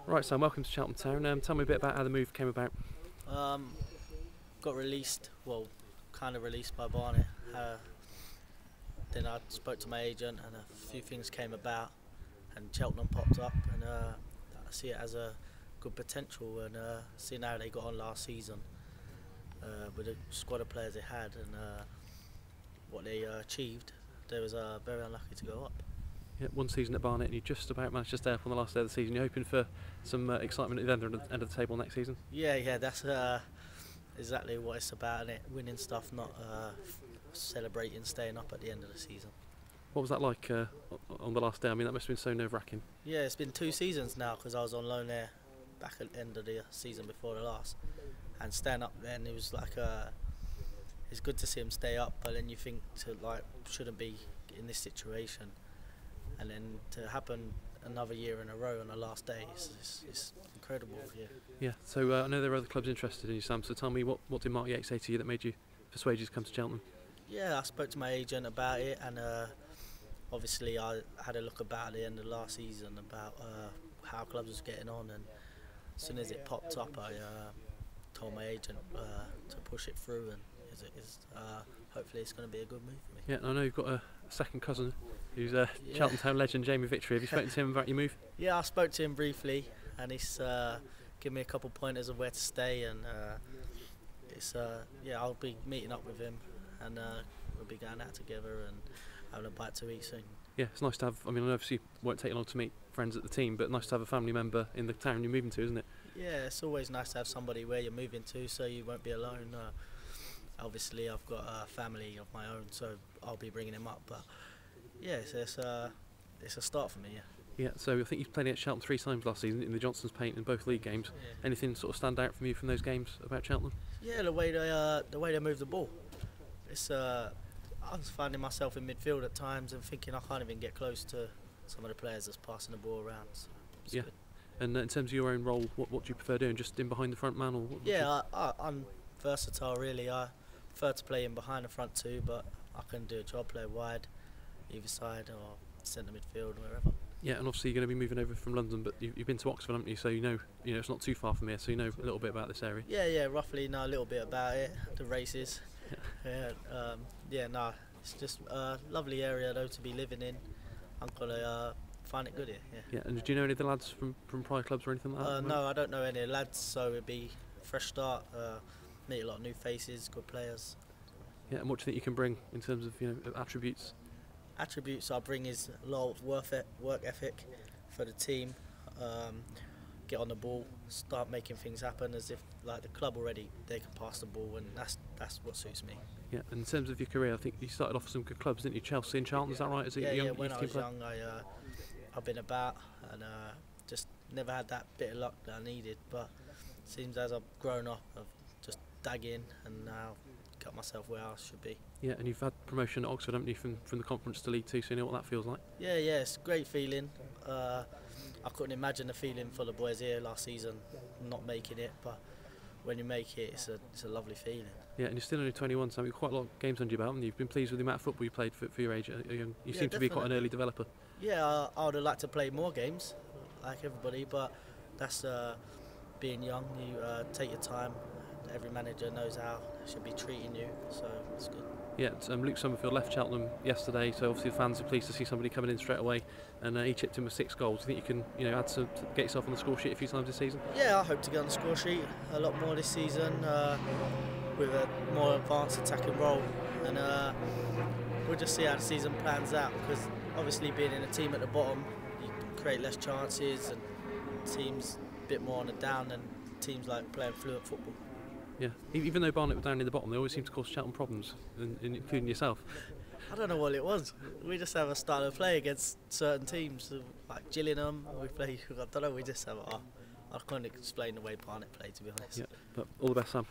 Right, Sam, welcome to Cheltenham Town. Tell me a bit about how the move came about. Got released, well, kind of released by Barnet. Then I spoke to my agent and a few things came about and Cheltenham popped up, and I see it as a good potential, and seeing how they got on last season with the squad of players they had and what they achieved, they was very unlucky to go up. Yeah, one season at Barnet and you just about managed to stay up on the last day of the season. You're hoping for some excitement at the end of the table next season? Yeah, that's exactly what it's about, innit? Winning stuff, not celebrating staying up at the end of the season. What was that like on the last day? I mean, that must have been so nerve-wracking. Yeah, it's been 2 seasons now because I was on loan there back at the end of the season before the last, and staying up then, it was like it's good to see him stay up, but then you think shouldn't be in this situation, and then to happen another year in a row on the last day, it's incredible. Yeah, so I know there are other clubs interested in you, Sam, so tell me, what did Mark Yates say to you that made you persuade you to come to Cheltenham? Yeah, I spoke to my agent about it, and obviously I had a look about the end of last season about how clubs was getting on, and as soon as it popped up, I told my agent to push it through, and hopefully it's going to be a good move for me. Yeah, and I know you've got a second cousin who's a Cheltenham Town legend, Jamie Victory. Have you spoken to him about your move? Yeah, I spoke to him briefly, and he's given me a couple pointers of where to stay, and I'll be meeting up with him, and we'll be going out together and having a bite to eat soon. Yeah, it's nice to have, I mean, obviously it won't take you long to meet friends at the team, but nice to have a family member in the town you're moving to, isn't it? Yeah, it's always nice to have somebody where you're moving to, so you won't be alone. Obviously I've got a family of my own, so I'll be bringing him up, but yeah, it's a start for me. Yeah, so I think you've played at Cheltenham 3 times last season in the Johnson's Paint in both league games. Yeah. Anything sort of stand out from you from those games about Cheltenham? Yeah, the way they move the ball. I was finding myself in midfield at times and thinking I can't even get close to some of the players that's passing the ball around. So yeah. Good. And in terms of your own role, what do you prefer doing? Just in behind the front man, or what? Yeah, I'm versatile really. I prefer to play in behind the front two, but I can do a job, play wide, either side or centre midfield, wherever. Yeah, and obviously you're going to be moving over from London, but you've been to Oxford, haven't you? So you know it's not too far from here, so you know a little bit about this area. Yeah, roughly know a little bit about it, the races. It's just a lovely area though to be living in. I'm gonna find it good here. Yeah, and do you know any of the lads from prior clubs or anything like that? No, I don't know any lads, so it'd be a fresh start. Meet a lot of new faces, good players. Yeah, and what do you think you can bring in terms of attributes? Attributes I bring is a lot of work ethic for the team. Get on the ball, start making things happen as if like the club already they can pass the ball, and that's what suits me. Yeah, and in terms of your career, I think you started off with some good clubs, didn't you? Chelsea and Charlton, is that right? As a young when I team was player? young, I've been about and just never had that bit of luck that I needed. But it seems as I've grown up, I've just dug in and now got myself where I should be. Yeah, and you've had promotion at Oxford, haven't you, from the Conference to League Two, so you know what that feels like? Yeah, it's a great feeling. I couldn't imagine the feeling for the boys here last season, not making it, but when you make it, it's a lovely feeling. Yeah, and you're still only 21, so you've quite a lot of games under your belt, haven't you? You've been pleased with the amount of football you played for your age. You seem to be quite an early developer. Yeah, I would have liked to play more games, like everybody, but that's being young. You take your time. Every manager knows how they should be treating you, so it's good. Yeah, Luke Summerfield left Cheltenham yesterday, so obviously the fans are pleased to see somebody coming in straight away, and he chipped in with 6 goals. Do you think you can, add to get yourself on the score sheet a few times this season? Yeah, I hope to get on the score sheet a lot more this season with a more advanced attacking role, and we'll just see how the season plans out. Because obviously, being in a team at the bottom, you create less chances, and teams a bit more on the down than teams like playing fluent football. Yeah, even though Barnet were down in the bottom, they always seem to cause Cheltenham problems, including yourself. I don't know what it was. We just have a style of play against certain teams, like Gillingham. We play. I don't know. We just have. I couldn't explain the way Barnet play, to be honest. Yeah, but all the best, Sam.